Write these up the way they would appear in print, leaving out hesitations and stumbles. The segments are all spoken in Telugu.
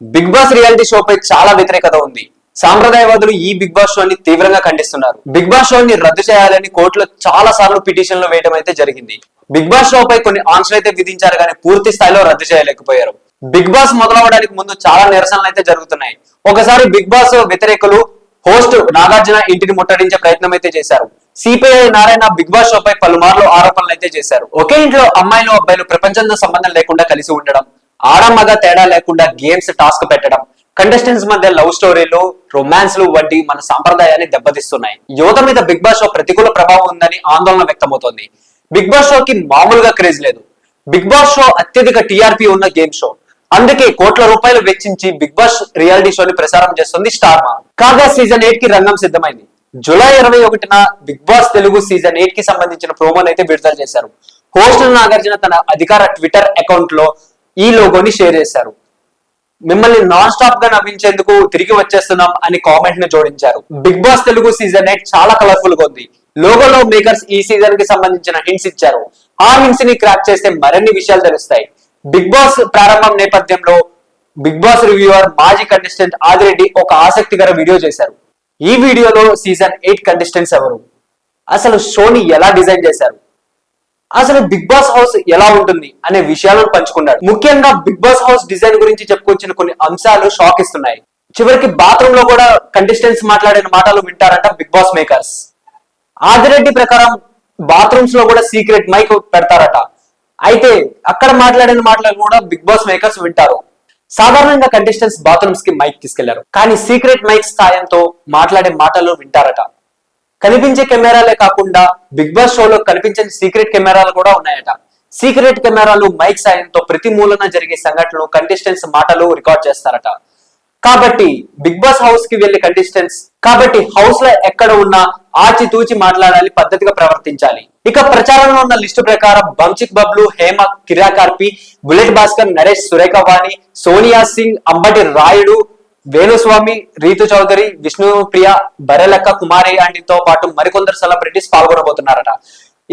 బిగ్ బాస్ రియాలిటీ షో పై చాలా వ్యతిరేకత ఉంది. సాంప్రదాయవాదులు ఈ బిగ్ బాస్ షోని తీవ్రంగా ఖండిస్తున్నారు. బిగ్ బాస్ షోని రద్దు చేయాలని కోర్టులో చాలా సార్లు పిటిషన్లు వేయడం అయితే జరిగింది. బిగ్ బాస్ షో పై కొన్ని ఆంక్షలు అయితే విధించారు కానీ పూర్తి స్థాయిలో రద్దు చేయలేకపోయారు. బిగ్ బాస్ మొదలవడానికి ముందు చాలా నిరసనలు అయితే జరుగుతున్నాయి. ఒకసారి బిగ్ బాస్ వ్యతిరేకులు హోస్ట్ నాగార్జున ఇంటిని ముట్టడించే ప్రయత్నం అయితే చేశారు. CPI Narayana Big Boss show పై పలుమార్లు ఆరోపణలు అయితే చేశారు. ఒకే ఇంట్లో అమ్మాయిలు అబ్బాయిలు ప్రపంచంతో సంబంధం లేకుండా కలిసి ఉండడం, ఆడమగ తేడా లేకుండా గేమ్స్ టాస్క్ పెట్టడం, కంటెస్టెంట్స్ మధ్య లవ్ స్టోరీలు, రొమాన్స్లు వంటి మన సాంప్రదాయాన్ని దెబ్బతీస్తున్నాయి. యువత మీద బిగ్ బాస్ షో ప్రతికూల ప్రభావం ఉందని ఆందోళన వ్యక్తమవుతోంది. బిగ్ బాస్ షోకి మామూలుగా క్రేజ్ లేదు. బిగ్ బాస్ షో అత్యధిక టీఆర్పీ ఉన్న గేమ్ షో. అందుకే కోట్ల రూపాయలు వెచ్చించి బిగ్ బాస్ రియాలిటీ షోని ప్రసారం చేస్తుంది స్టార్ మా. కాగా సీజన్ 8 కి రంగం సిద్ధమైంది. జూలై 21న బిగ్ బాస్ తెలుగు సీజన్ 8 కి సంబంధించిన ప్రోమోని అయితే విడుదల చేశారు. హోస్ట్ నాగార్జున తన అధికార ట్విట్టర్ అకౌంట్ లో ఈ లోగోని షేర్ చేశారు. మిమ్మల్ని నాన్ స్టాప్ గా నవ్వించేందుకు తిరిగి వచ్చేస్తున్నాం అని కామెంట్ ను జోడించారు. బిగ్ బాస్ తెలుగు సీజన్ 8 చాలా కలర్ఫుల్ గా ఉంది. లోగోలో మేకర్స్ ఈ సీజన్ కి సంబంధించిన హింట్స్ ఇచ్చారు. ఆ హింట్స్ ని క్రాక్ చేస్తే మరిన్ని విషయాలు తెలుస్తాయి. బిగ్ బాస్ ప్రారంభం నేపథ్యంలో బిగ్ బాస్ రివ్యూవర్ మాజీ కంటెస్టెంట్ ఆదిరెడ్డి ఒక ఆసక్తికర వీడియో చేశారు. ఈ వీడియోలో సీజన్ 8 కంటెస్టెంట్స్ ఎవరు, అసలు షోని ఎలా డిజైన్ చేశారు, అసలు బిగ్ బాస్ హౌస్ ఎలా ఉంటుంది అనే విషయాలను పంచుకున్నాడు. ముఖ్యంగా బిగ్ బాస్ హౌస్ డిజైన్ గురించి చెప్పుకొచ్చిన కొన్ని అంశాలు షాక్ ఇస్తున్నాయి. చివరికి బాత్రూమ్ లో కూడా కంటెస్టెంట్స్ మాట్లాడిన మాటలు వింటారంట బిగ్ బాస్ మేకర్స్. ఆదిరెడ్డి ప్రకారం బాత్రూమ్స్ లో కూడా సీక్రెట్ మైక్ పెడతారట. అయితే అక్కడ మాట్లాడిన మాటలు కూడా బిగ్ బాస్ మేకర్స్ వింటారు. సాధారణంగా కంటెస్టెంట్స్ బాత్రూమ్స్ కి మైక్ తీసుకెళ్లారు, కానీ సీక్రెట్ మైక్ సాయంతో మాట్లాడే మాటలు వింటారట. కనిపించే కెమెరాలే కాకుండా బిగ్ బాస్ షోలో కనిపించని సీక్రెట్ కెమెరాలు కూడా ఉన్నాయట. సీక్రెట్ కెమెరాలు మైక్ సాయంతో ప్రతి మూలన జరిగే సంఘటనలు కంటెస్టెంట్స్ మాటలు రికార్డ్ చేస్తారట. కాబట్టి బిగ్ బాస్ హౌస్ కి వెళ్లే కంటెస్టెంట్స్ హౌస్ లో ఎక్కడ ఉన్నా ఆచితూచి మాట్లాడాలి, పద్ధతిగా ప్రవర్తించాలి. ఇక ప్రచారంలో ఉన్న లిస్టు ప్రకారం బంచిక్ బబ్లు, హేమ, కిరాకార్పి, బుల్లెట్ భాస్కర్, నరేష్, సురేఖ వాణి, సోనియా సింగ్, అంబటి రాయుడు, వేణుస్వామి, రీతు చౌదరి, విష్ణుప్రియ, బరెలక్క, కుమారి ఆంటీతో పాటు మరికొందరు సెలబ్రిటీస్ పాల్గొనబోతున్నారట.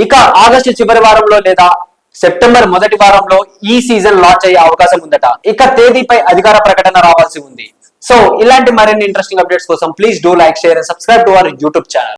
ఇక ఆగస్టు చివరి వారంలో లేదా సెప్టెంబర్ మొదటి వారంలో ఈ సీజన్ లాంచ్ అయ్యే అవకాశం ఉందట. ఇక తేదీపై అధికార ప్రకటన రావాల్సి ఉంది. సో ఇలాంటి మరిన్ని ఇంట్రెస్టింగ్ అప్డేట్స్ కోసం please do like, share and subscribe to our YouTube channel.